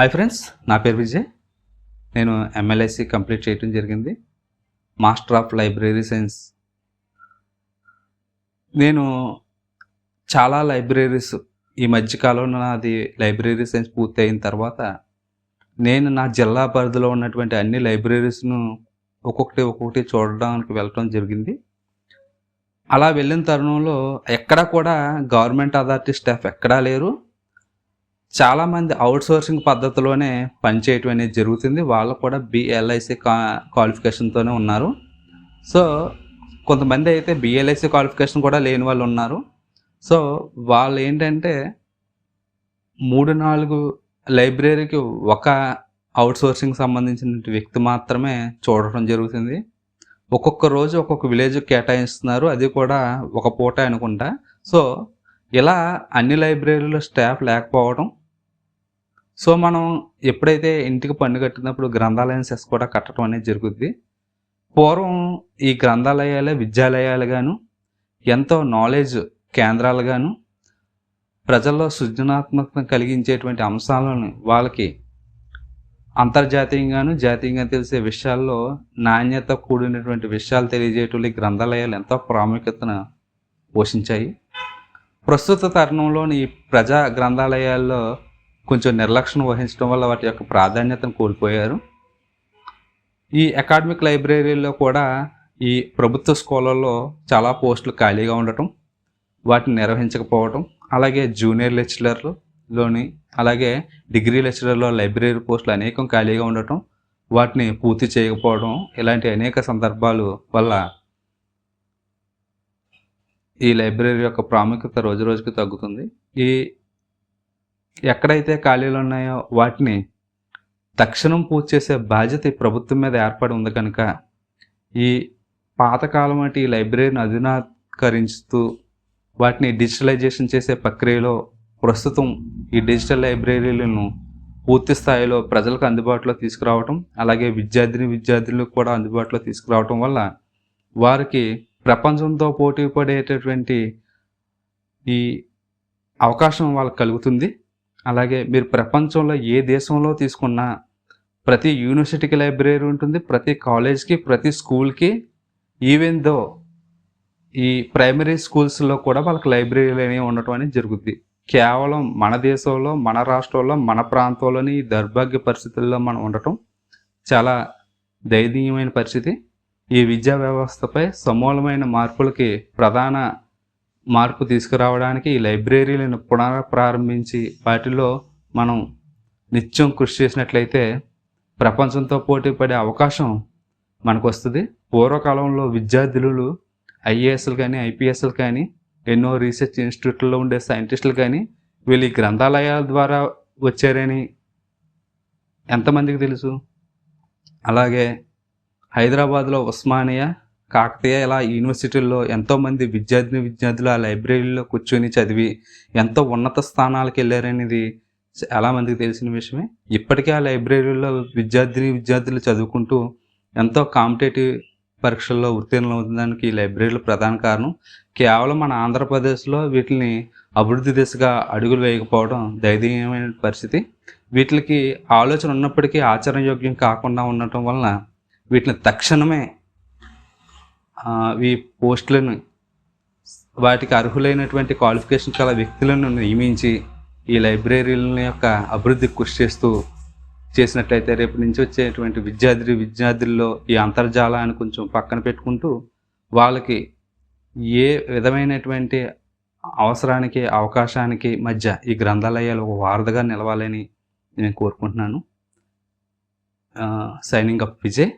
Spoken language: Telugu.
హాయ్ ఫ్రెండ్స్, నా పేరు విజయ్. నేను ఎంఎల్ఐసి కంప్లీట్ చేయడం జరిగింది. Master of library science. నేను చాలా లైబ్రరీస్ ఈ మధ్యకాలంలో నాది లైబ్రరీ సైన్స్ పూర్తి అయిన తర్వాత నేను నా జిల్లా పరిధిలో ఉన్నటువంటి అన్ని లైబ్రరీస్ను ఒక్కొక్కటి చూడడానికి వెళ్ళటం జరిగింది. అలా వెళ్ళిన తరుణంలో ఎక్కడా కూడా గవర్నమెంట్ అథారిటీ స్టాఫ్ ఎక్కడా లేరు. చాలామంది అవుట్సోర్సింగ్ పద్ధతిలోనే పనిచేయటం అనేది జరుగుతుంది. వాళ్ళు కూడా బిఎల్ఐసి క్వాలిఫికేషన్తోనే ఉన్నారు. సో కొంతమంది అయితే బిఎల్ఐసి క్వాలిఫికేషన్ కూడా లేని వాళ్ళు ఉన్నారు. సో వాళ్ళు ఏంటంటే 3-4 లైబ్రరీకి ఒక అవుట్సోర్సింగ్ సంబంధించిన వ్యక్తి మాత్రమే చూడటం జరుగుతుంది. ఒక్కొక్క రోజు ఒక్కొక్క విలేజ్ కేటాయిస్తున్నారు, అది కూడా ఒక పూట అనుకుంటా. సో ఇలా అన్ని లైబ్రరీలో స్టాఫ్ లేకపోవడం. సో మనం ఎప్పుడైతే ఇంటికి పన్ను కట్టినప్పుడు గ్రంథాలయం సెస్ కూడా కట్టడం అనేది జరుగుద్ది. పూర్వం ఈ గ్రంథాలయాలే విద్యాలయాలుగాను, ఎంతో నాలెడ్జ్ కేంద్రాలుగాను, ప్రజల్లో సృజనాత్మకత కలిగించేటువంటి అంశాలను వాళ్ళకి అంతర్జాతీయంగాను జాతీయంగా తెలిసే విషయాల్లో నాణ్యత కూడినటువంటి విషయాలు తెలియజేయటం గ్రంథాలయాలు ఎంతో ప్రాముఖ్యతను పోషించాయి. ప్రస్తుత తరుణంలోని ఈ ప్రజా గ్రంథాలయాల్లో కొంచెం నిర్లక్ష్యం వహించడం వల్ల వాటి యొక్క ప్రాధాన్యతను కోల్పోయారు. ఈ అకాడమిక్ లైబ్రరీలో కూడా ఈ ప్రభుత్వ స్కూళ్ళల్లో చాలా పోస్టులు ఖాళీగా ఉండటం, వాటిని నిర్వహించకపోవటం, అలాగే జూనియర్ లెక్చరర్లోని అలాగే డిగ్రీ లెక్చరర్లో లైబ్రరీ పోస్టులు అనేకం ఖాళీగా ఉండటం, వాటిని పూర్తి చేయకపోవడం, ఇలాంటి అనేక సందర్భాలు వల్ల ఈ లైబ్రరీ యొక్క ప్రాముఖ్యత రోజు రోజుకి తగ్గుతుంది. ఎక్కడైతే ఖాళీలు ఉన్నాయో వాటిని తక్షణం పూర్తి చేసే బాధ్యత ఈ ప్రభుత్వం మీద ఏర్పడి ఉంది కనుక ఈ పాతకాలం వంటి ఈ లైబ్రరీని అధునాకరిస్తూ వాటిని డిజిటలైజేషన్ చేసే ప్రక్రియలో ప్రస్తుతం ఈ డిజిటల్ లైబ్రరీలను పూర్తి స్థాయిలో ప్రజలకు అందుబాటులో తీసుకురావటం, అలాగే విద్యార్థులకు కూడా అందుబాటులో తీసుకురావటం వల్ల వారికి ప్రపంచంతో పోటీ పడేటటువంటి ఈ అవకాశం వాళ్ళకి కలుగుతుంది. అలాగే మీరు ప్రపంచంలో ఏ దేశంలో తీసుకున్నా ప్రతి యూనివర్సిటీకి లైబ్రరీ ఉంటుంది, ప్రతి కాలేజ్కి, ప్రతి స్కూల్కి, ఈవెన్ దో ఈ ప్రైమరీ స్కూల్స్లో కూడా వాళ్ళకి లైబ్రరీలు అనేవి ఉండటం అనేది జరుగుద్ది. కేవలం మన దేశంలో, మన రాష్ట్రంలో, మన ప్రాంతంలోని ఈ దౌర్భాగ్య పరిస్థితుల్లో మనం ఉండటం చాలా దయనీయమైన పరిస్థితి. ఈ విద్యా వ్యవస్థపై సమూలమైన మార్పులకి ప్రధాన మార్పు తీసుకురావడానికి ఈ లైబ్రరీలను పునఃప్రారంభించి వాటిలో మనం నిత్యం కృషి చేసినట్లయితే ప్రపంచంతో పోటీ పడే అవకాశం మనకు వస్తుంది. పూర్వకాలంలో విద్యార్థులు ఐఏఎస్లు కానీ ఐపీఎస్లు కానీ ఎన్నో రీసెర్చ్ ఇన్స్టిట్యూట్లో ఉండే సైంటిస్టులు కానీ వీళ్ళు ఈ గ్రంథాలయాల ద్వారా వచ్చారని ఎంతమందికి తెలుసు? అలాగే హైదరాబాద్లో ఉస్మానియా, కాకతీయ ఇలా యూనివర్సిటీల్లో ఎంతోమంది విద్యార్థులు ఆ లైబ్రరీలో కూర్చొని చదివి ఎంతో ఉన్నత స్థానాలకు వెళ్ళారనేది చాలామందికి తెలిసిన విషయమే. ఇప్పటికే ఆ లైబ్రరీలో విద్యార్థులు చదువుకుంటూ ఎంతో కాంపిటేటివ్ పరీక్షల్లో ఉత్తీర్ణం అవుతుందానికి ఈ లైబ్రరీలు ప్రధాన కారణం. కేవలం మన ఆంధ్రప్రదేశ్లో వీటిని అభివృద్ధి దిశగా అడుగులు వేయకపోవడం దయనీయమైన పరిస్థితి. వీటికి ఆలోచన ఉన్నప్పటికీ ఆచరణయోగ్యం కాకుండా ఉండటం వలన వీటిని తక్షణమే ఈ పోస్టులను వాటికి అర్హులైనటువంటి క్వాలిఫికేషన్ గల వ్యక్తులను నియమించి ఈ లైబ్రరీల యొక్క అభివృద్ధికి కృషి చేసినట్లయితే రేపు నుంచి వచ్చేటువంటి విద్యార్థుల్లో ఈ అంతర్జాలాన్ని కొంచెం పక్కన పెట్టుకుంటూ వాళ్ళకి ఏ విధమైనటువంటి అవసరానికి అవకాశానికి మధ్య ఈ గ్రంథాలయాలు ఒక వారధిగా నిలవాలని నేను కోరుకుంటున్నాను. Signing up Vijay.